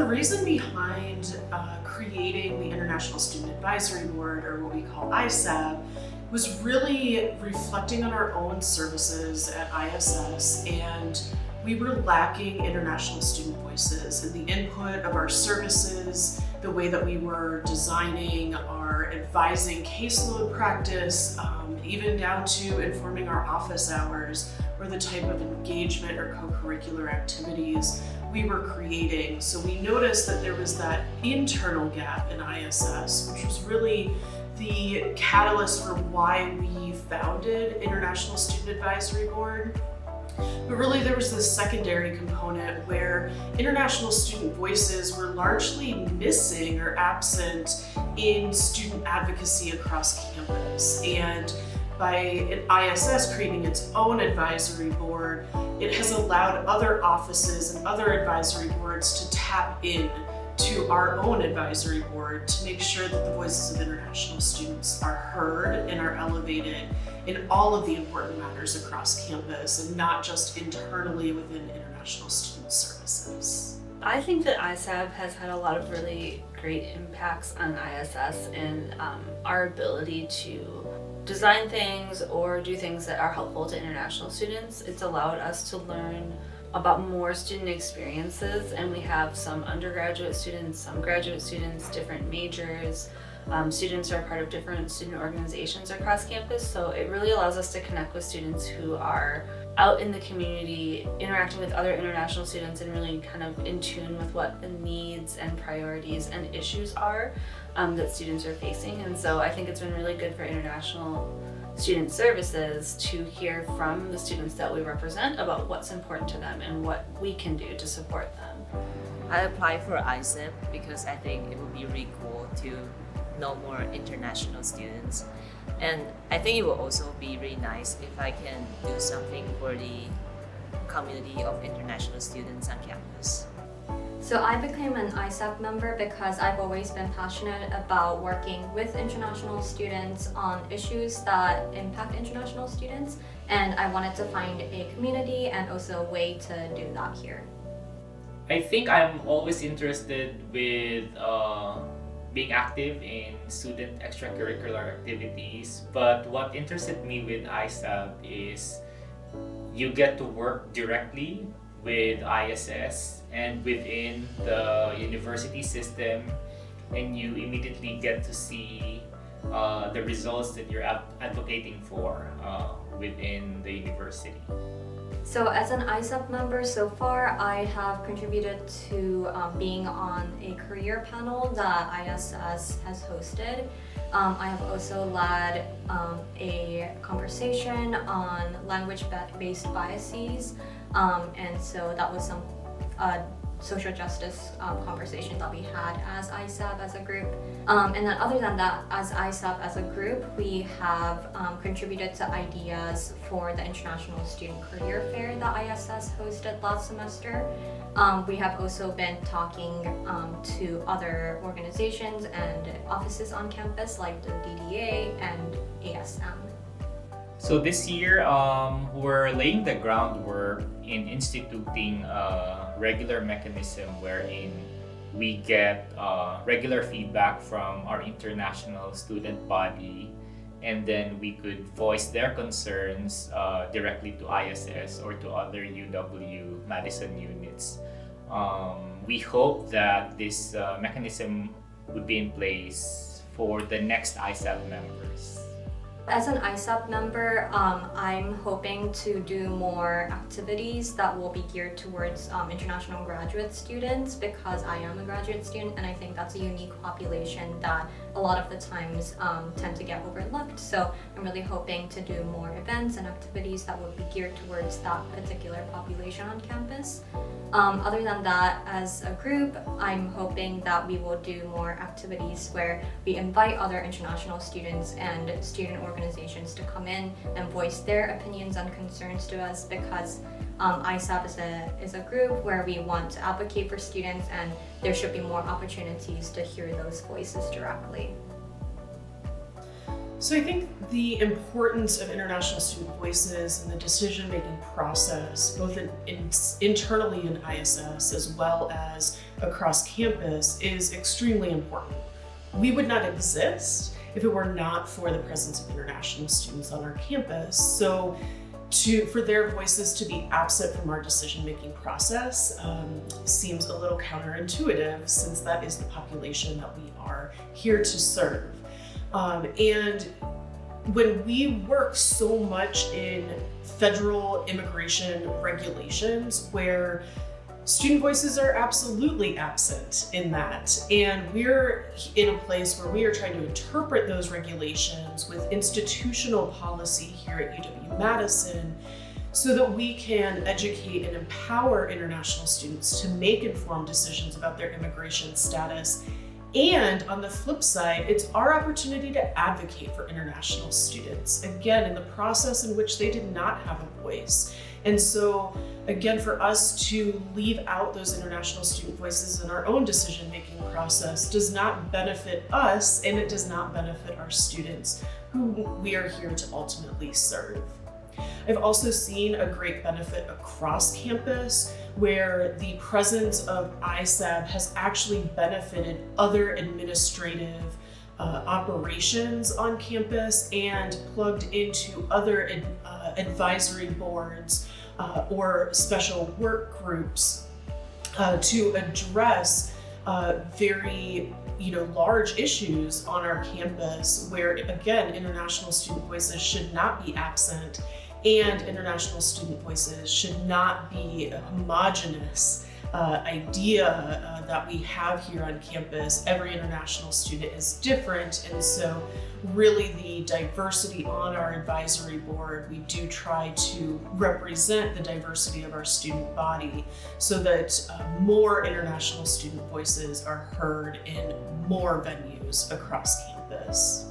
The reason behind creating the International Student Advisory Board, or what we call ISAB, was really reflecting on our own services at ISS, and we were lacking international student voices in the input of our services, the way that we were designing our advising caseload practice, even down to informing our office hours or the type of engagement or co-curricular activities we were creating. So we noticed that there was that internal gap in ISS, which was really the catalyst for why we founded International Student Advisory Board. But really there was this secondary component where international student voices were largely missing or absent in student advocacy across campus. And by ISS creating its own advisory board, it has allowed other offices and other advisory boards to tap in to our own advisory board to make sure that the voices of international students are heard and are elevated in all of the important matters across campus and not just internally within international student services. I think that ISAB has had a lot of really great impacts on ISS and our ability to design things or do things that are helpful to international students. It's allowed us to learn about more student experiences, and we have some undergraduate students, some graduate students, different majors. Students are part of different student organizations across campus, so it really allows us to connect with students who are out in the community, interacting with other international students and really kind of in tune with what the needs and priorities and issues are that students are facing. And so I think it's been really good for international student services to hear from the students that we represent about what's important to them and what we can do to support them. I applied for ISAB because I think it would be really cool to know more international students, and I think it will also be really nice if I can do something for the community of international students on campus. So I became an ISAB member because I've always been passionate about working with international students on issues that impact international students, and I wanted to find a community and also a way to do that here. I think I'm always interested with being active in student extracurricular activities, but what interested me with ISAB is you get to work directly with ISS and within the university system, and you immediately get to see the results that you're advocating for within the university. So as an ISAB member so far, I have contributed to being on a career panel that ISS has hosted. I have also led a conversation on language-based biases, and so that was some social justice conversation that we had as ISAB as a group. And then other than that, as ISAB as a group, we have contributed to ideas for the International Student Career Fair that ISS hosted last semester. We have also been talking to other organizations and offices on campus like the DDA and ASM. So this year, we're laying the groundwork in instituting a regular mechanism wherein we get regular feedback from our international student body, and then we could voice their concerns directly to ISS or to other UW Madison units. We hope that this mechanism would be in place for the next ISAB members. As an ISAB member, I'm hoping to do more activities that will be geared towards international graduate students, because I am a graduate student and I think that's a unique population that a lot of the times tend to get overlooked. So I'm really hoping to do more events and activities that will be geared towards that particular population on campus. Other than that, as a group, I'm hoping that we will do more activities where we invite other international students and student organizations to come in and voice their opinions and concerns to us, because ISAB is a group where we want to advocate for students, and there should be more opportunities to hear those voices directly. So I think the importance of international student voices in the decision-making process, both internally in ISS as well as across campus, is extremely important. We would not exist if it were not for the presence of international students on our campus. So for their voices to be absent from our decision-making process seems a little counterintuitive, since that is the population that we are here to serve. And when we work so much in federal immigration regulations, where student voices are absolutely absent in that, and we're in a place where we are trying to interpret those regulations with institutional policy here at UW-Madison so that we can educate and empower international students to make informed decisions about their immigration status. And on the flip side, it's our opportunity to advocate for international students, again, in the process in which they did not have a voice. And so, again, for us to leave out those international student voices in our own decision-making process does not benefit us, and it does not benefit our students, who we are here to ultimately serve. I've also seen a great benefit across campus where the presence of ISAB has actually benefited other administrative operations on campus and plugged into other advisory boards or special work groups to address very large issues on our campus, where again international student voices should not be absent, and international student voices should not be a homogenous idea that we have here on campus. Every international student is different, and so really the diversity on our advisory board, we do try to represent the diversity of our student body so that more international student voices are heard in more venues across campus.